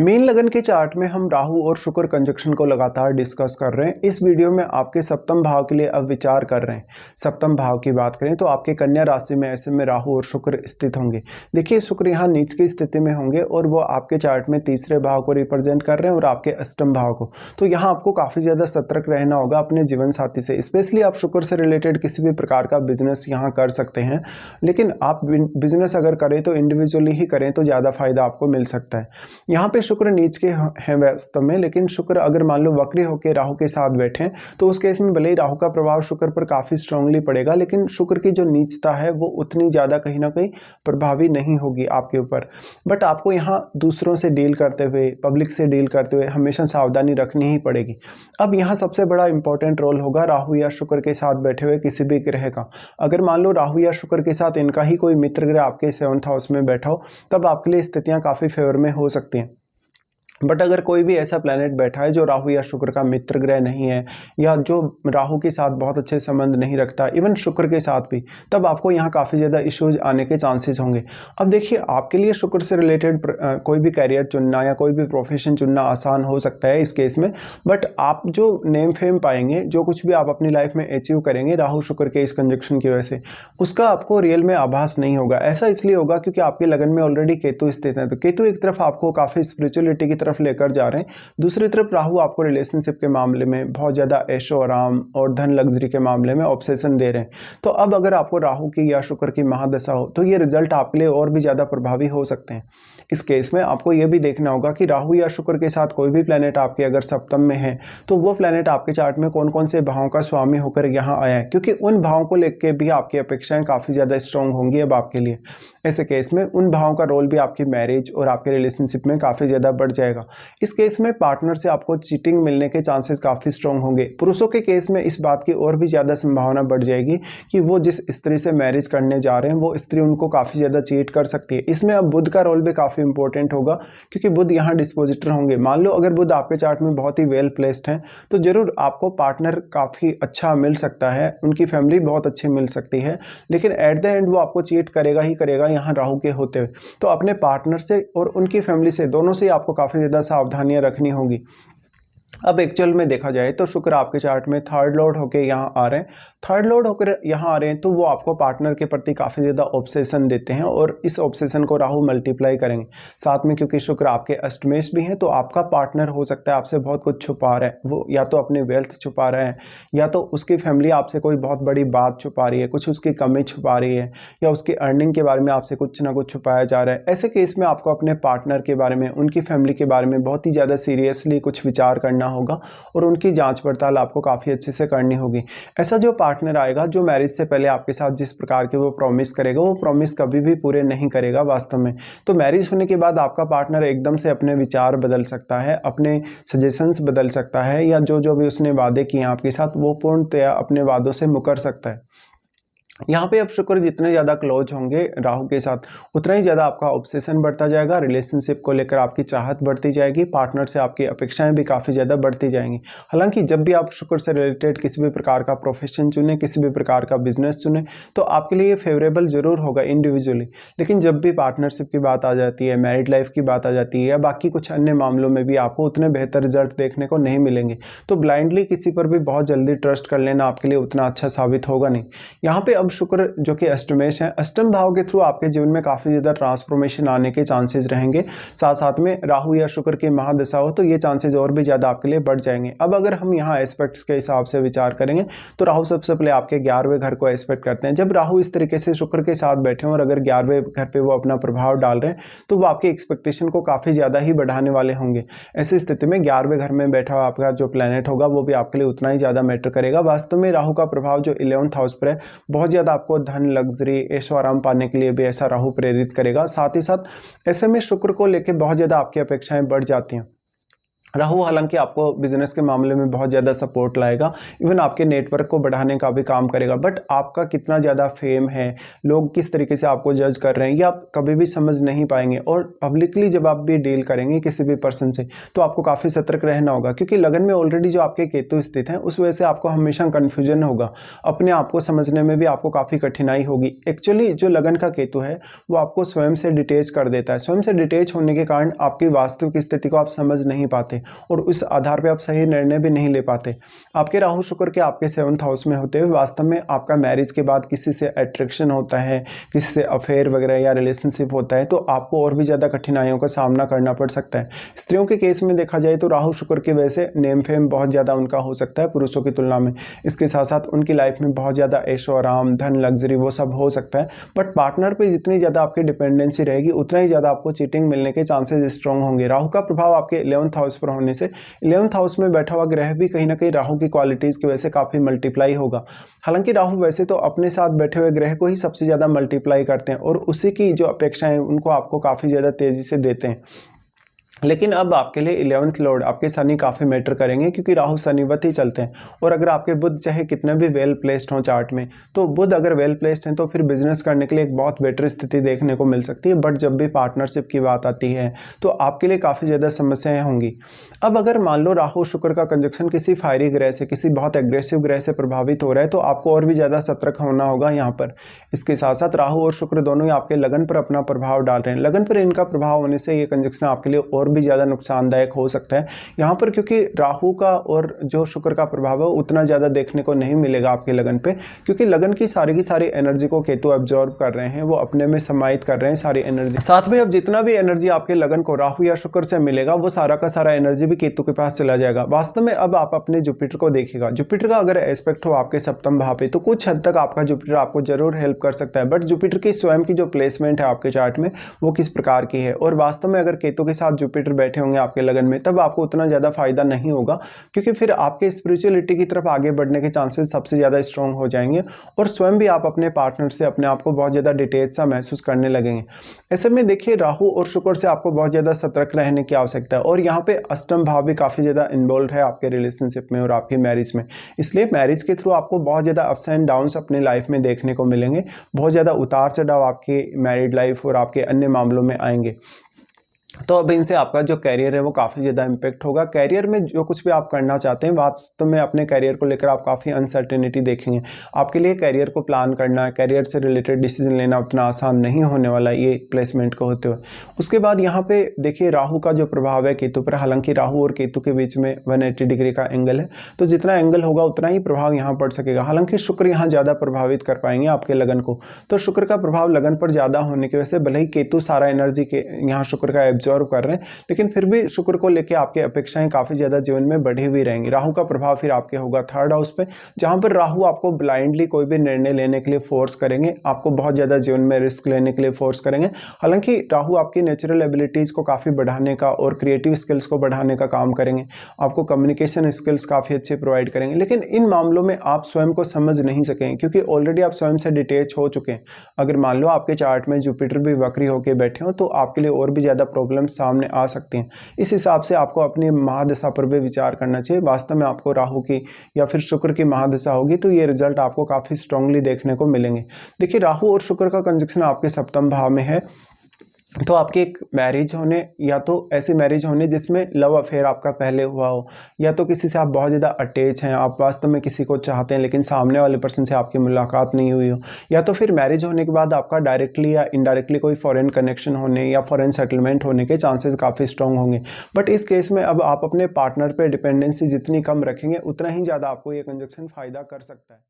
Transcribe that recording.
Main लगन के chart में हम राहु और शुक्र कंजक्शन को लगातार डिस्कस कर रहे हैं। इस वीडियो में आपके सप्तम भाव के लिए अब विचार कर रहे हैं। सप्तम भाव की बात करें तो आपके कन्या राशि में ऐसे में राहु और शुक्र स्थित होंगे। देखिए, शुक्र यहाँ नीच की स्थिति में होंगे और वो आपके चार्ट में तीसरे भाव को रिप्रेजेंट कर रहे हैं और आपके अष्टम भाव को। तो यहाँ आपको काफ़ी ज़्यादा सतर्क रहना होगा अपने जीवन साथी से। स्पेशली आप शुक्र से रिलेटेड किसी भी प्रकार का बिजनेस यहाँ कर सकते हैं, लेकिन आप बिजनेस अगर करें तो इंडिविजुअली ही करें तो ज़्यादा फायदा आपको मिल सकता है। यहाँ पे शुक्र नीच के हैं वास्तव में, लेकिन शुक्र अगर मान लो वक्री होकर राहु के साथ बैठे तो उस केस में भले ही राहु का प्रभाव शुक्र पर काफ़ी स्ट्रांगली पड़ेगा, लेकिन शुक्र की जो नीचता है वो उतनी ज़्यादा कहीं ना कहीं प्रभावी नहीं होगी आपके ऊपर। बट आपको यहाँ दूसरों से डील करते हुए, पब्लिक से डील करते हुए हमेशा सावधानी रखनी ही पड़ेगी। अब यहाँ सबसे बड़ा इंपॉर्टेंट रोल होगा राहु या शुक्र के साथ बैठे हुए किसी भी ग्रह का। अगर मान लो राहु या शुक्र के साथ इनका ही कोई मित्र ग्रह आपके 7th हाउस में बैठा हो, तब आपके लिए स्थितियाँ काफ़ी फेवर में हो सकती हैं। बट अगर कोई भी ऐसा प्लैनेट बैठा है जो राहु या शुक्र का मित्र ग्रह नहीं है, या जो राहु के साथ बहुत अच्छे संबंध नहीं रखता, इवन शुक्र के साथ भी, तब आपको यहाँ काफ़ी ज़्यादा इश्यूज आने के चांसेस होंगे। अब देखिए, आपके लिए शुक्र से रिलेटेड कोई भी कैरियर चुनना या कोई भी प्रोफेशन चुनना आसान हो सकता है इस केस में। बट आप जो नेम फेम पाएंगे, जो कुछ भी आप अपनी लाइफ में अचीव करेंगे राहु शुक्र के इस कंजक्शन की वजह से, उसका आपको रियल में आभास नहीं होगा। ऐसा इसलिए होगा क्योंकि आपके लगन में ऑलरेडी केतु स्थित है। तो केतु एक तरफ आपको काफ़ी स्पिरिचुअलिटी की तरफ लेकर जा रहे हैं, दूसरी तरफ राहु आपको रिलेशनशिप के मामले में बहुत ज़्यादा ऐशो आराम और धन लग्जरी के मामले में ऑब्सेशन दे रहे हैं। तो अब अगर आपको राहु की या शुक्र की महादशा हो तो ये रिजल्ट आपके लिए और भी ज़्यादा प्रभावी हो सकते हैं। इस केस में आपको यह भी देखना होगा कि राहु या शुक्र के साथ कोई भी प्लैनेट आपके अगर सप्तम में है तो वो प्लैनेट आपके चार्ट में कौन कौन से भावों का स्वामी होकर यहाँ आया है, क्योंकि उन भावों को लेकर भी आपकी अपेक्षाएं काफ़ी ज़्यादा स्ट्रांग होंगी अब आपके लिए। ऐसे केस में उन भावों का रोल भी आपकी मैरिज और आपके रिलेशनशिप में काफ़ी ज़्यादा बढ़ जाएगा। इस केस में पार्टनर से आपको चीटिंग मिलने के चांसेस काफ़ी स्ट्रांग होंगे। पुरुषों के केस में इस बात की और भी ज़्यादा संभावना बढ़ जाएगी कि वो जिस स्त्री से मैरिज करने जा रहे हैं वो स्त्री उनको काफ़ी ज़्यादा चीट कर सकती है। इसमें अब बुध का रोल भी काफ़ी इंपॉर्टेंट होगा, क्योंकि बुध यहाँ डिस्पोजिटर होंगे। मान लो अगर बुध आपके चार्ट में बहुत ही वेल प्लेस्ड है तो जरूर आपको पार्टनर काफ़ी अच्छा मिल सकता है, उनकी फैमिली बहुत अच्छी मिल सकती है, लेकिन एट द एंड वो आपको चीट करेगा ही करेगा यहाँ राहु के होते हुए। तो अपने पार्टनर से और उनकी फैमिली से, दोनों से आपको काफ़ी ज़्यादा सावधानियां रखनी होगी। अब एक्चुअल में देखा जाए तो शुक्र आपके चार्ट में थर्ड लॉर्ड होकर यहाँ आ रहे हैं। थर्ड लॉर्ड होकर यहाँ आ रहे हैं तो वो आपको पार्टनर के प्रति काफ़ी ज़्यादा ऑब्सेशन देते हैं और इस ऑब्सेशन को राहु मल्टीप्लाई करेंगे साथ में। क्योंकि शुक्र आपके अष्टमेश भी हैं तो आपका पार्टनर हो सकता है आपसे बहुत कुछ छुपा रहा है। वो या तो अपनी वेल्थ छुपा रहा है, या तो उसकी फैमिली आपसे कोई बहुत बड़ी बात छुपा रही है, कुछ उसकी कमी छुपा रही है, या उसकी अर्निंग के बारे में आपसे कुछ ना कुछ छुपाया जा रहा है। ऐसे केस में आपको अपने पार्टनर के बारे में, उनकी फैमिली के बारे में बहुत ही ज़्यादा सीरियसली कुछ विचार करना होगा और उनकी जांच पड़ताल आपको काफ़ी अच्छे से करनी होगी। ऐसा जो पार्टनर आएगा जो मैरिज से पहले आपके साथ जिस प्रकार के वो प्रॉमिस करेगा, वो प्रॉमिस कभी भी पूरे नहीं करेगा वास्तव में। तो मैरिज होने के बाद आपका पार्टनर एकदम से अपने विचार बदल सकता है, अपने सजेशंस बदल सकता है, या जो भी उसने वादे किए आपके साथ वो पूर्णतया अपने वादों से मुकर सकता है। यहाँ पे अब शुक्र जितने ज़्यादा क्लोज होंगे राहु के साथ, उतना ही ज़्यादा आपका ऑब्सेशन बढ़ता जाएगा, रिलेशनशिप को लेकर आपकी चाहत बढ़ती जाएगी, पार्टनर से आपकी अपेक्षाएं भी काफ़ी ज़्यादा बढ़ती जाएंगी। हालांकि जब भी आप शुक्र से रिलेटेड किसी भी प्रकार का प्रोफेशन चुने, किसी भी प्रकार का बिजनेस चुने, तो आपके लिए फेवरेबल ज़रूर होगा इंडिविजुअली, लेकिन जब भी पार्टनरशिप की बात आ जाती है, मैरिड लाइफ की बात आ जाती है, या बाकी कुछ अन्य मामलों में भी आपको उतने बेहतर रिजल्ट देखने को नहीं मिलेंगे। तो ब्लाइंडली किसी पर भी बहुत जल्दी ट्रस्ट कर लेना आपके लिए उतना अच्छा साबित होगा नहीं। यहाँ पे अब शुक्र जो कि अष्टमेश है, अष्टम भाव के थ्रू आपके जीवन में काफ़ी ज़्यादा ट्रांसफॉर्मेशन आने के चांसेस रहेंगे। साथ साथ में राहु या शुक्र की महादशा हो तो ये चांसेस और भी ज़्यादा आपके लिए बढ़ जाएंगे। अब अगर हम यहाँ एस्पेक्ट्स के हिसाब से विचार करेंगे तो राहु सबसे पहले आपके 11वें घर को एस्पेक्ट करते हैं। जब राहु इस तरीके से शुक्र के साथ बैठे हैं और अगर 11वें घर पर वो अपना प्रभाव डाल रहे हैं तो वो आपकी एक्सपेक्टेशन को काफ़ी ज़्यादा ही बढ़ाने वाले होंगे। ऐसी स्थिति में 11वें घर में बैठा हुआ आपका जो प्लैनेट होगा वो भी आपके लिए उतना ही ज़्यादा मैटर करेगा। वास्तव में राहु का प्रभाव जो 11th हाउस पर है बहुत ज़्यादा आपको धन लग्जरी ऐशो आराम पाने के लिए भी ऐसा राहु प्रेरित करेगा। साथ ही साथ ऐसे में शुक्र को लेकर बहुत ज़्यादा आपकी अपेक्षाएं बढ़ जाती हैं। राहु हालांकि आपको बिजनेस के मामले में बहुत ज़्यादा सपोर्ट लाएगा, इवन आपके नेटवर्क को बढ़ाने का भी काम करेगा, बट आपका कितना ज़्यादा फेम है, लोग किस तरीके से आपको जज कर रहे हैं, ये आप कभी भी समझ नहीं पाएंगे। और पब्लिकली जब आप भी डील करेंगे किसी भी पर्सन से तो आपको काफ़ी सतर्क रहना होगा, क्योंकि लगन में ऑलरेडी जो आपके केतु स्थित हैं उस वजह से आपको हमेशा कन्फ्यूजन होगा, अपने आप को समझने में भी आपको काफ़ी कठिनाई होगी। एक्चुअली जो लगन का केतु है वो आपको स्वयं से डिटेच कर देता है, स्वयं से डिटेच होने के कारण आपकी वास्तविक स्थिति को आप समझ नहीं पाते और उस आधार पे आप सही निर्णय भी नहीं ले पाते। आपके राहु शुक्र के आपके 7th हाउस में होते हुए वास्तव में आपका मैरिज के बाद किसी से अट्रैक्शन होता है, किसी से अफेयर वगैरह या रिलेशनशिप होता है, तो आपको और भी ज़्यादा कठिनाइयों का सामना करना पड़ सकता है। स्त्रियों के केस में देखा जाए तो राहु शुक्र की वजह से नेम फेम बहुत ज़्यादा उनका हो सकता है पुरुषों की तुलना में। इसके साथ साथ उनकी लाइफ में बहुत ज़्यादा ऐशो आराम, धन, लग्जरी वो सब हो सकता है, बट पार्टनर पर जितनी ज़्यादा आपकी डिपेंडेंसी रहेगी उतना ही ज़्यादा आपको चीटिंग मिलने के चांसेस स्ट्रॉन्ग होंगे। राहु का प्रभाव आपके 11th हाउस पर होने से 11th हाउस में बैठा हुआ ग्रह भी कहीं ना कहीं राहु की क्वालिटीज़ की वजह से काफ़ी मल्टीप्लाई होगा। हालांकि राहु वैसे तो अपने साथ बैठे हुए ग्रह को ही सबसे ज़्यादा मल्टीप्लाई करते हैं और उसी की जो अपेक्षाएं उनको आपको काफ़ी ज़्यादा तेज़ी से देते हैं। लेकिन अब आपके लिए 11th लॉर्ड आपके शनि काफ़ी मैटर करेंगे, क्योंकि राहु शनिवत ही चलते हैं। और अगर आपके बुध चाहे कितने भी वेल प्लेस्ड हों चार्ट में, तो बुध अगर वेल प्लेस्ड हैं तो फिर बिजनेस करने के लिए एक बहुत बेटर स्थिति देखने को मिल सकती है। बट जब भी पार्टनरशिप की बात आती है तो आपके लिए काफ़ी ज़्यादा समस्याएं होंगी। अब अगर मान लो राहु शुक्र का कंजक्शन किसी फायरी ग्रह से, किसी बहुत एग्रेसिव ग्रह से प्रभावित हो रहा है, तो आपको और भी ज़्यादा सतर्क होना होगा यहाँ पर। इसके साथ साथ राहु और शुक्र दोनों ही आपके लगन पर अपना प्रभाव डाल रहे हैं। लगन पर इनका प्रभाव होने से ये कंजक्शन आपके लिए और भी ज़्यादा नुकसानदायक हो सकता है यहाँ पर, क्योंकि राहु का और जो शुक्र का प्रभाव है उतना ज़्यादा देखने को नहीं मिलेगा आपके लगन पे, क्योंकि लगन की सारी एनर्जी को केतु एब्जॉर्ब कर रहे हैं, वो अपने में समाहित कर रहे हैं सारी एनर्जी। साथ में अब जितना भी एनर्जी आपके लगन को राहु या शुक्र से मिलेगा वो सारा का सारा एनर्जी भी केतु के पास चला जाएगा। वास्तव में अब आप अपने जुपिटर को देखिएगा, जुपिटर का अगर एस्पेक्ट हो आपके 7th भाव पे तो कुछ हद तक आपका जुपिटर आपको जरूर हेल्प कर सकता है, बट जुपिटर की स्वयं की जो प्लेसमेंट है आपके चार्ट में वो किस प्रकार की है। और वास्तव में अगर केतु के साथ जुपिटर बैठे होंगे आपके लगन में तब आपको उतना ज़्यादा फायदा नहीं होगा, क्योंकि फिर आपके स्पिरिचुअलिटी की तरफ आगे बढ़ने के चांसेस सबसे ज़्यादा स्ट्रॉन्ग हो जाएंगे और स्वयं भी आप अपने पार्टनर से अपने आप को बहुत ज़्यादा डिटेच सा महसूस करने लगेंगे। ऐसे में देखिए राहु और शुक्र से आपको बहुत ज़्यादा सतर्क रहने की आवश्यकता है। और यहाँ पे अष्टम भाव भी काफ़ी ज़्यादा इन्वॉल्व है आपके रिलेशनशिप में और आपकी मैरिज में, इसलिए मैरिज के थ्रू आपको बहुत ज़्यादा अप्स एंड डाउन्स अपने लाइफ में देखने को मिलेंगे, बहुत ज़्यादा उतार चढ़ाव आपकी मैरिड लाइफ और आपके अन्य मामलों में आएंगे। तो अब इनसे आपका जो कैरियर है वो काफ़ी ज़्यादा इम्पेक्ट होगा। कैरियर में जो कुछ भी आप करना चाहते हैं वास्तव में अपने कैरियर को लेकर आप काफ़ी अनसर्टेनिटी देखेंगे। आपके लिए कैरियर को प्लान करना, कैरियर से रिलेटेड डिसीजन लेना उतना आसान नहीं होने वाला ये प्लेसमेंट को होते हुए। उसके बाद यहाँ पे देखिए राहु का जो प्रभाव है केतु पर, हालांकि राहु और केतु के बीच में 180 डिग्री का एंगल है, तो जितना एंगल होगा उतना ही प्रभाव यहाँ पड़ सकेगा। हालांकि शुक्र यहाँ ज़्यादा प्रभावित कर पाएंगे आपके लगन को, तो शुक्र का प्रभाव लगन पर ज़्यादा होने की वजह से भले ही केतु सारा एनर्जी के यहाँ शुक्र का एब्जॉर्ब कर रहे हैं, लेकिन फिर भी शुक्र को लेके आपकी अपेक्षाएं काफी ज्यादा जीवन में बढ़ी हुई रहेंगी। राहु का प्रभाव फिर आपके होगा 3rd हाउस पे, जहां पर राहु आपको ब्लाइंडली कोई भी निर्णय लेने के लिए फोर्स करेंगे, आपको बहुत ज्यादा जीवन में रिस्क लेने के लिए फोर्स करेंगे। हालांकि राहु आपकी नेचुरल एबिलिटीज को काफी बढ़ाने का और क्रिएटिव स्किल्स को बढ़ाने का काम करेंगे, आपको कम्युनिकेशन स्किल्स काफी अच्छे प्रोवाइड करेंगे, लेकिन इन मामलों में आप स्वयं को समझ नहीं सकेंगे क्योंकि ऑलरेडी आप स्वयं से डिटेच हो चुके हैं। अगर मान लो आपके चार्ट में जुपिटर भी वक्री होकर बैठे हो तो आपके लिए और भी ज्यादा प्रॉब्लम सामने आ सकती हैं। इस हिसाब से आपको अपनी महादशा पर भी विचार करना चाहिए। वास्तव में आपको राहु की या फिर शुक्र की महादशा होगी तो ये रिजल्ट आपको काफी स्ट्रांगली देखने को मिलेंगे। देखिए राहु और शुक्र का कंजक्शन आपके 7th भाव में है, तो आपकी एक मैरिज होने या तो ऐसी मैरिज होने जिसमें लव अफेयर आपका पहले हुआ हो, या तो किसी से आप बहुत ज़्यादा अटैच हैं, आप वास्तव में किसी को चाहते हैं लेकिन सामने वाले पर्सन से आपकी मुलाकात नहीं हुई हो, या तो फिर मैरिज होने के बाद आपका डायरेक्टली या इनडायरेक्टली कोई फॉरेन कनेक्शन होने या फॉरेन सेटलमेंट होने के चांसेस काफ़ी स्ट्रॉन्ग होंगे। बट इस केस में अब आप अपने पार्टनर पर डिपेंडेंसी जितनी कम रखेंगे उतना ही ज़्यादा आपको ये कंजक्शन फ़ायदा कर सकता है।